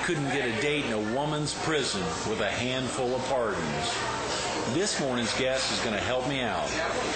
couldn't get a date in a woman's prison with a handful of pardons. This morning's guest is going to help me out.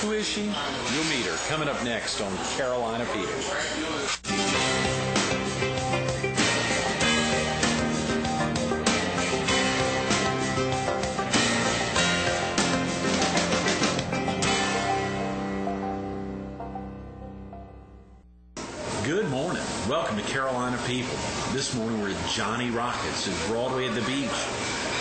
Who is she? You'll meet her coming up next on Carolina People. Good morning. Welcome to Carolina People. This morning we're at Johnny Rockets at Broadway at the Beach.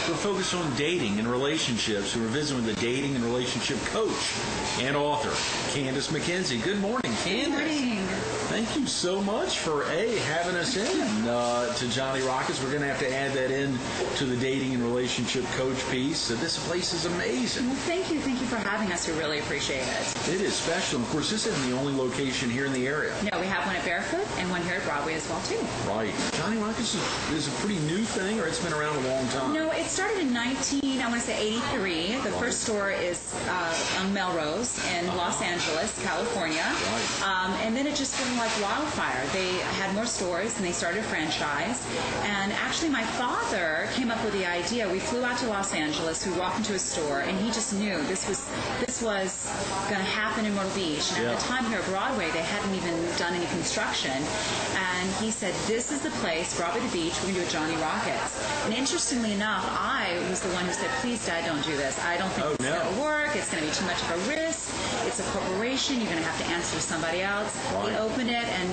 We're focused on dating and relationships. We're visiting with the dating and relationship coach and author, Candace McKenzie. Good morning, Candace. Good morning. Thank you so much for, having us in to Johnny Rockets. We're going to have to add that in to the dating and relationship coach piece. So this place is amazing. Well, thank you. Thank you for having us. We really appreciate it. It is special. Of course, this isn't the only location here in the area. No, we have one at Barefoot and one here at Broadway as well, too. Right. Johnny Rockets is a pretty new thing, or it's been around a long time? No, it started in 83. The first store is on Melrose in Los Angeles, California. Right. And then it just went like wildfire. They had more stores and they started a franchise. And actually my father came up with the idea. We flew out to Los Angeles. We walked into a store and he just knew this was going to happen in Myrtle Beach. And at the time here at Broadway, they hadn't even done any construction. And he said, this is the place, Broadway the Beach, we're going to do a Johnny Rockets. And interestingly enough, I was the one who said, please, Dad, don't do this. I don't think it's going to work. It's going to be too much of a risk. It's a corporation. You're going to have to answer to somebody else. Right. He opened it and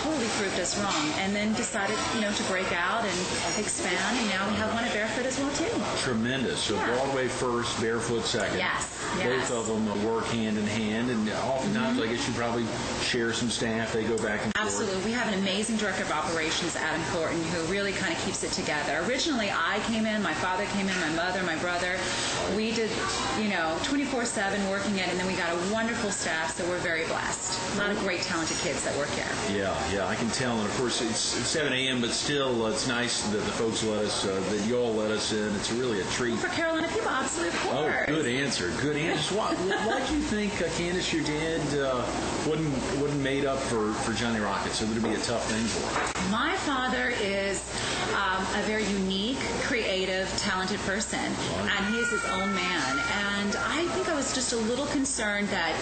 totally proved us wrong. And then decided, to break out and expand. And now we have one at Barefoot as well, too. Tremendous. So Broadway first, Barefoot second. Yes. Both of them work hand in hand. And oftentimes, I guess you probably share some staff. They go back and forth. Absolutely. We have an amazing director of operations, Adam Thornton, who really kind of keeps it together. Originally, I came in, my father came in, my mother, my brother. We did, 24/7 working it, and then we got a wonderful staff, so we're very blessed. A lot of great, talented kids that work here. Yeah, I can tell. And of course, it's 7 a.m., but still, it's nice that the folks let us, that you all let us in. It's really a treat. For Carolina People, absolutely, of course. Oh, good answer. Good answer. Why do you think, Candace, your dad wasn't made up for Johnny Rockets, so that would be a tough thing for him? My father is a very unique, creative, talented person, and he is his own man. And I think I was just a little concerned that,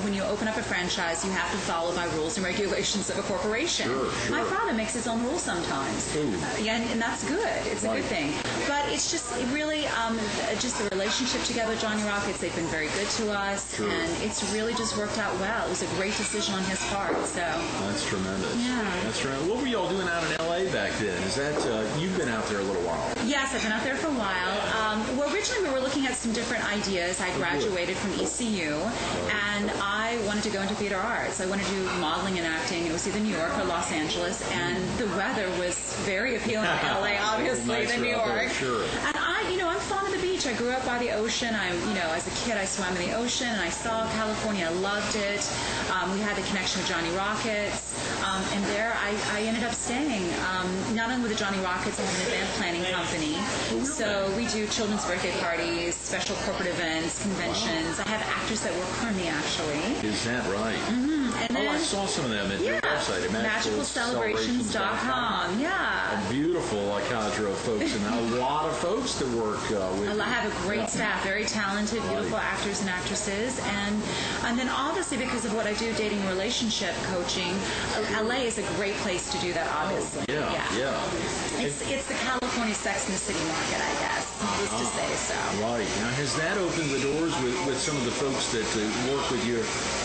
when you open up a franchise, you have to follow by rules and regulations of a corporation. Sure. My father makes his own rules sometimes. And that's good. It's a good thing. But it's just really just the relationship together with Johnny Rockets. They've been very good to us, and it's really just worked out well. It was a great decision on his part. So that's tremendous. Yeah. That's tremendous. What were y'all doing out in L.A. back then? Is that you've been out there a little while? Yes, I've been out there for a while. Well, originally we were looking at some different ideas. I graduated from ECU, and I wanted to go into theater arts. I wanted to do modeling and acting. It was either New York or Los Angeles, and the weather was very appealing to LA, obviously, than New York. Sure. And I'm fond of the beach. I grew up by the ocean. As a kid, I swam in the ocean, and I saw California. I loved it. We had the connection with Johnny Rockets, and there I ended up staying. Not only with the Johnny Rockets, I have an event planning company. So we do children's birthday parties, special corporate events, conventions. I have actors that work for me, actually. Is that right? And then, I saw some of them at your website, at magicalcelebrations.com. Yeah. A beautiful cadre of folks, and a lot of folks that work with you. I have a great staff, very talented, beautiful actors and actresses. And then obviously because of what I do, dating relationship coaching, LA is a great place to do that, obviously. Yeah. It's the California Sex and the City market, I guess, needless to say so. Right. Now, has that opened the doors with some of the folks that work with you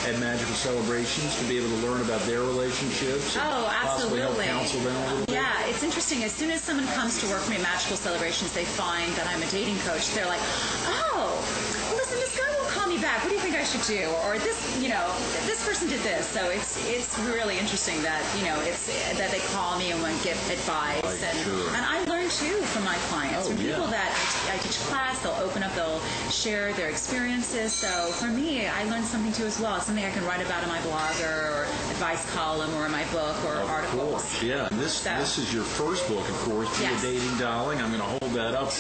at Magical Celebrations to be able to learn about their relationships? Oh, absolutely. Possibly help counsel them a little bit? Yeah, it's interesting. As soon as someone comes to work for me at Magical Celebrations, they find that I'm a dating coach. They're like, oh, listen, this guy won't call me back. What do you think I should do? Or this person did this. So it's really interesting that, it's that they call me and want to get advice. Right, and I learned learn too from my clients. From people that I teach class, they'll open up, they'll share their experiences. So for me, I learned something too as well. It's something I can write about in my blogger or advice column or in my book or articles. Yeah, and this is your first book, of course, Be a Dating Dahling. I'm going to hold that up.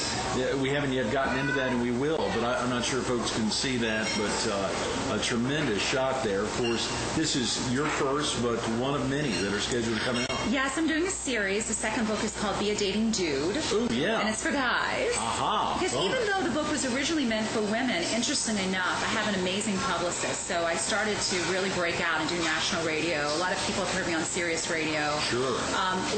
We haven't yet gotten into that, and we will, but I'm not sure folks can see that, but a tremendous shot there. Of course, this is your first, but one of many that are scheduled to come out. Yes, I'm doing a series. The second book is called Be a Dating Dude. Oh, yeah. And it's for guys. Aha. Because even though the book was originally meant for women, interesting enough, I have an amazing publicist. So I started to really break out and do national radio. A lot of people have heard me on Sirius Radio. Sure.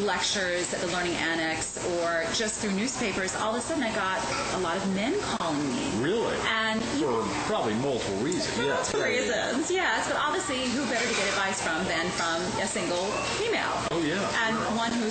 Lectures at the Learning Annex or just through newspapers. All of a sudden I got a lot of men calling me. Really? And for probably multiple reasons. Multiple reasons, yes. But obviously, who better to get advice from than from a single female? Oh, yeah. And one who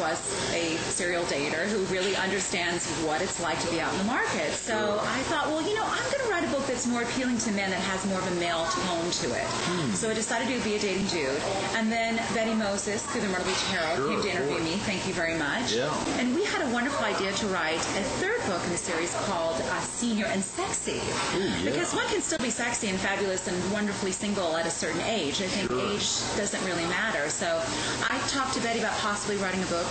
was a serial dater who really understands what it's like to be out in the market. So I thought, well, I'm going to write a book that's more appealing to men that has more of a male tone to it. So I decided to Be a Dating Dude. And then Betty Moses, through the Myrtle Beach Herald, came to interview me. Thank you very much. Yeah. And we had a wonderful idea to write a third book in the series called Senior and Sexy. Ooh, yeah. Because one can still be sexy and fabulous and wonderfully single at a certain age. I think age doesn't really matter. So I talked to Betty about possibly writing a book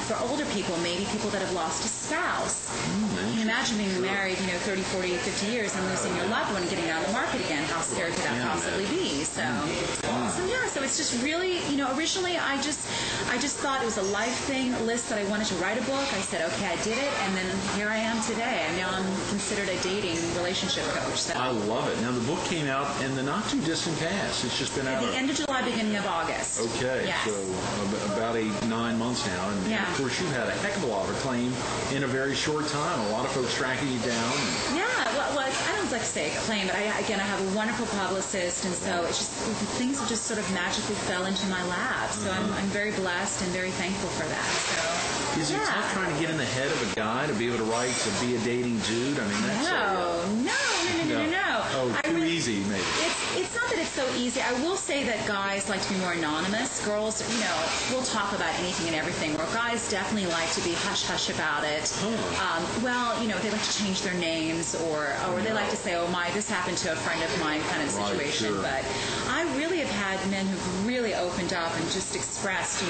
for older people, maybe people that have lost a spouse. Can you imagine being married, 30, 40, 50 years and losing your loved one and getting out of the market again? How scary could that possibly be? So it's just really, originally I just thought it was a life thing, a list that I wanted to write a book. I said, okay, I did it, and then here I am today. Now I'm considered a dating relationship coach. So. I love it. Now the book came out in the not too distant past. It's just been out at the end of July, beginning of August. Okay, yes. So about 9 months now, and of course you've had a heck of a lot of acclaim in a very short time. A lot of folks tracking you down. Well, I don't like to say acclaim, but I have a wonderful publicist, and so it's just things just sort of magically fell into my lap. So I'm very blessed and very thankful for that. So is it tough trying to get in the head of a guy to be able to write to Be a Dating Dude? I mean, that's no. Oh, too easy, maybe. It's not that it's so easy. I will say that guys like to be more anonymous. Girls, will talk about anything and everything, where guys definitely like to be hush-hush about it. They like to change their names or they like to say, this happened to a friend of mine kind of situation. Right, sure. But I really have had men who've really opened up and just expressed,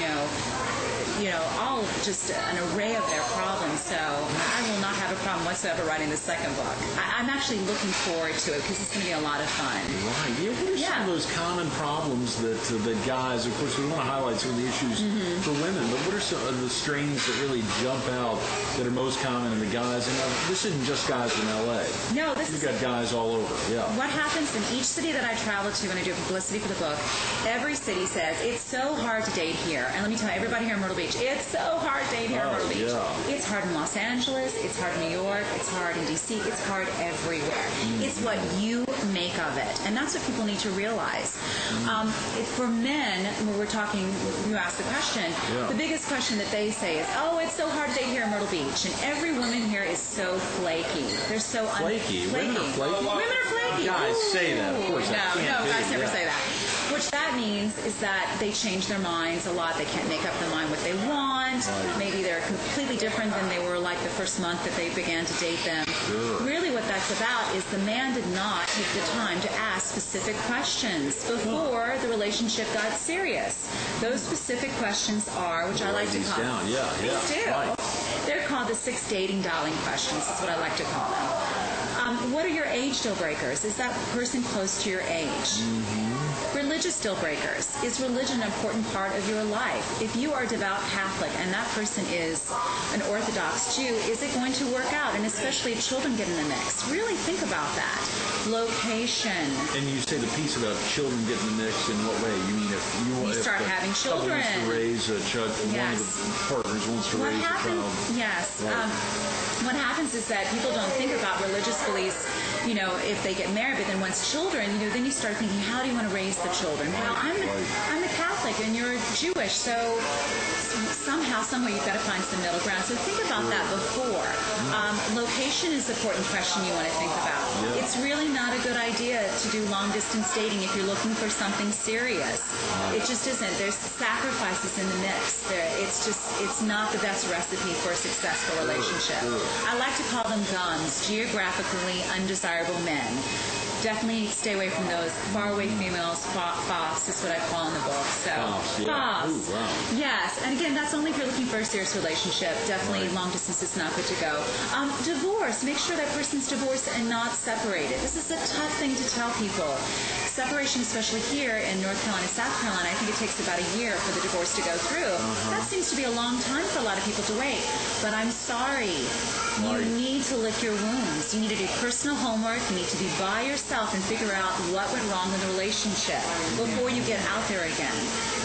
all just an array of their problems. So I will not have a problem whatsoever writing the second book. I'm actually looking forward to it because it's going to be a lot of fun. Right. Yeah. What are some of those common problems that guys, of course, we want to highlight some of the issues for women, but what are some of the strains that really jump out that are most common in the guys? And this isn't just guys in L.A. No, You've got guys all over. Yeah. What happens in each city that I travel to when I do publicity for the book, every city says, it's so hard to date here. And let me tell you, everybody here in Myrtle Beach, it's so hard to date here in Myrtle Beach. Yeah. It's hard in Los Angeles, it's hard in New York, it's hard in D.C., it's hard everywhere. It's what you make of it. And that's what people need to realize. For men, when we're talking, you asked the question, the biggest question that they say is, it's so hard to date here in Myrtle Beach. And every woman here is so flaky. They're so flaky. Women are flaky? Women are flaky. Guys say that. Of course, No, guys never say that. Which that means is that they change their minds a lot. They can't make up their mind what they want. Maybe they're completely different than they were like the first month that they began to date them. Sure. Really what that's about is the man did not take the time to ask specific questions before the relationship got serious. Those specific questions are, which I like to call them. These two. Right. They're called the 6 dating Dahling questions. That's what I like to call them. What are your age deal breakers? Is that person close to your age? Religious deal breakers. Is religion an important part of your life? If you are a devout Catholic and that person is an Orthodox Jew, is it going to work out? And especially if children get in the mix. Really think about that. Location. And you say the piece about children getting in the mix, in what way? You mean if you start having children. Wants to raise a child, one of the partners wants to raise a child. Yes. What happens is that people don't think about religious beliefs least, if they get married, but then once children, then you start thinking, how do you want to raise the children? Well, I'm a Catholic and you're Jewish, so somehow, somewhere, you've got to find some middle ground. So think about that before. Location is an important question you want to think about. Yeah. It's really not a good idea to do long-distance dating if you're looking for something serious. It just isn't. There's sacrifices in the mix. It's not the best recipe for a successful relationship. I like to call them GUMs, geographically undesirable men. Definitely stay away from those faraway females. FOFs is what I call in the book. So, FOFs. Ooh, wow. Yes, and again, that's only if you're looking for a serious relationship. Definitely long distance is not good to go. Divorce. Make sure that person's divorced and not separated. This is a tough thing to tell people. Separation, especially here in North Carolina, South Carolina, I think it takes about a year for the divorce to go through. That seems to be a long time for a lot of people to wait. But I'm sorry. You need to lick your wounds. You need to do personal homework. You need to be by yourself and figure out what went wrong in the relationship before you get out there again.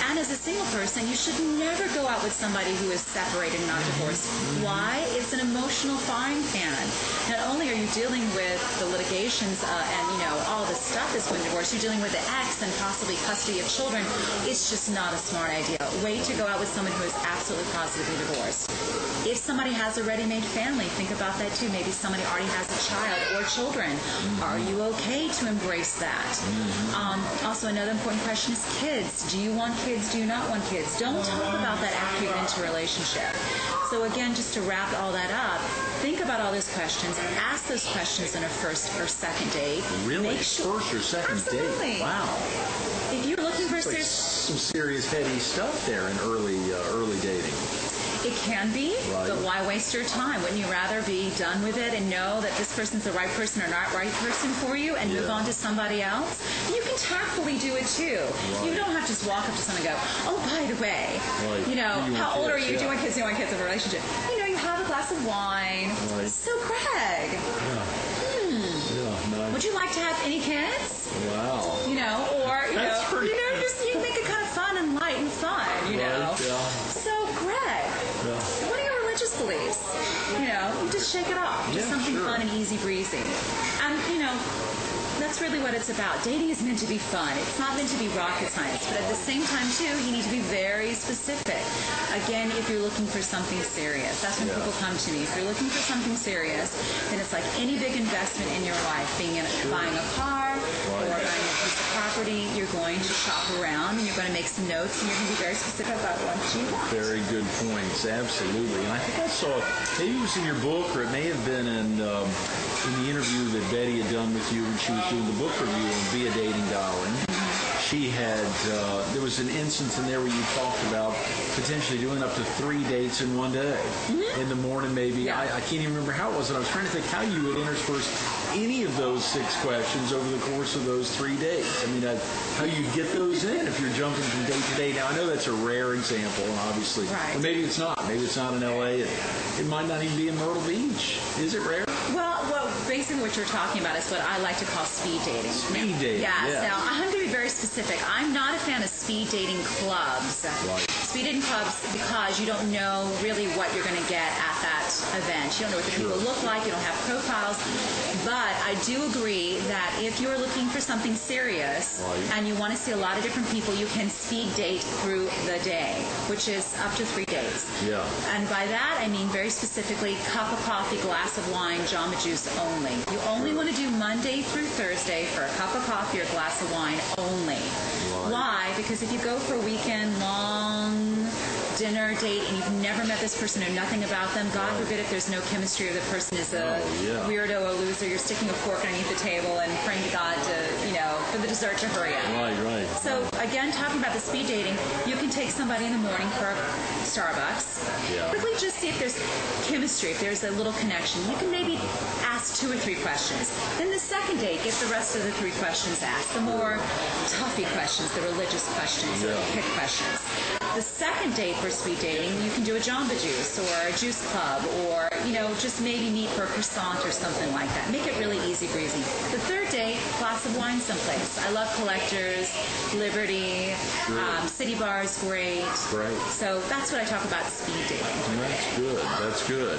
And as a single person, you should never go out with somebody who is separated and not divorced. Why? It's an emotional frying pan. Not only are you dealing with the litigations and all the stuff that's when divorced, you're dealing with the ex and possibly custody of children. It's just not a smart idea. Wait to go out with someone who is absolutely positively divorced. If somebody has a ready-made family, think about that too. Maybe somebody already has a child or children. Are you okay to embrace that? Also, another important question is kids. Do you want kids? Do you not want kids? Don't talk about that after you get into a relationship. So again, just to wrap all that up, think about all those questions. Ask those questions in a first or second date. Really? Make sure, first or second absolutely. date? Wow. If you're looking for some serious heady stuff there in early dating. It can be, right. But why waste your time? Wouldn't you rather be done with it and know that this person's the right person or not right person for you and move on to somebody else? You can tactfully do it too. Right. You don't have to just walk up to someone and go, oh, by the way, how old are you? Do you want kids? Do you want kids in a relationship? You have a glass of wine. Right. So, Greg, nice. would you like to have any kids? Wow. That's pretty just you make it kind of fun and light and fun, right, yeah. So, Greg, what are your religious beliefs? You just shake it off. Just something fun and easy breezy. And, that's really what it's about. Dating is meant to be fun. It's not meant to be rocket science. But at the same time, too, you need to be very specific. Again, if you're looking for something serious, that's when people come to me. If you're looking for something serious, then it's like any big investment in your life, buying a car or buying a piece of property. You're going to shop around and you're going to make some notes and you're going to be very specific about what you want. Very good points. Absolutely. And I think I saw, maybe it was in your book or it may have been in the interview that Betty had done with you when she was doing the book review on Be a Dating Dahling. She had, there was an instance in there where you talked about potentially doing up to 3 dates in one day. In the morning, maybe. I can't even remember how it was, and I was trying to think how you would intersperse any of those 6 questions over the course of those 3 days. I mean, how you get those in if you're jumping from date to date. Now, I know that's a rare example, and obviously, or maybe it's not. Maybe it's not in L.A. It might not even be in Myrtle Beach. Is it rare? Well, basically what you're talking about is what I like to call speed dating. Speed dating, yes. Now, I'm going to be very specific. I'm not a fan of speed dating clubs. Right. Speed dating clubs because you don't know really what you're going to get at that event. You don't know what the people look like. You don't have profiles. But I do agree that if you're looking for something serious and you want to see a lot of different people, you can speed date through the day, which is up to 3 days. Yeah. And by that, I mean very specifically cup of coffee, glass of wine, Jamba Juice only. You only want to do Monday through Thursday for a cup of coffee or a glass of wine only. Why? Because if you go for a weekend long dinner date and you've never met this person, know nothing about them, God forbid if there's no chemistry or the person is a weirdo or loser, you're sticking a fork underneath the table and praying to God to, for the dessert to hurry up. Right. So again, talking about the speed dating, you can take somebody in the morning for Starbucks. Quickly just see if there's chemistry, if there's a little connection. You can maybe ask 2 or 3 questions. Then the second date, get the rest of the 3 questions asked. The more toughy questions, the religious questions, or the kick questions. The second date for speed dating, you can do a Jamba Juice or a juice club or, just maybe meet for a croissant or something like that. Make it really easy breezy. The third date, glass of wine someplace. I love Collectors, Liberty, City Bar is great. Right. So that's what I talk about speed dating. That's good.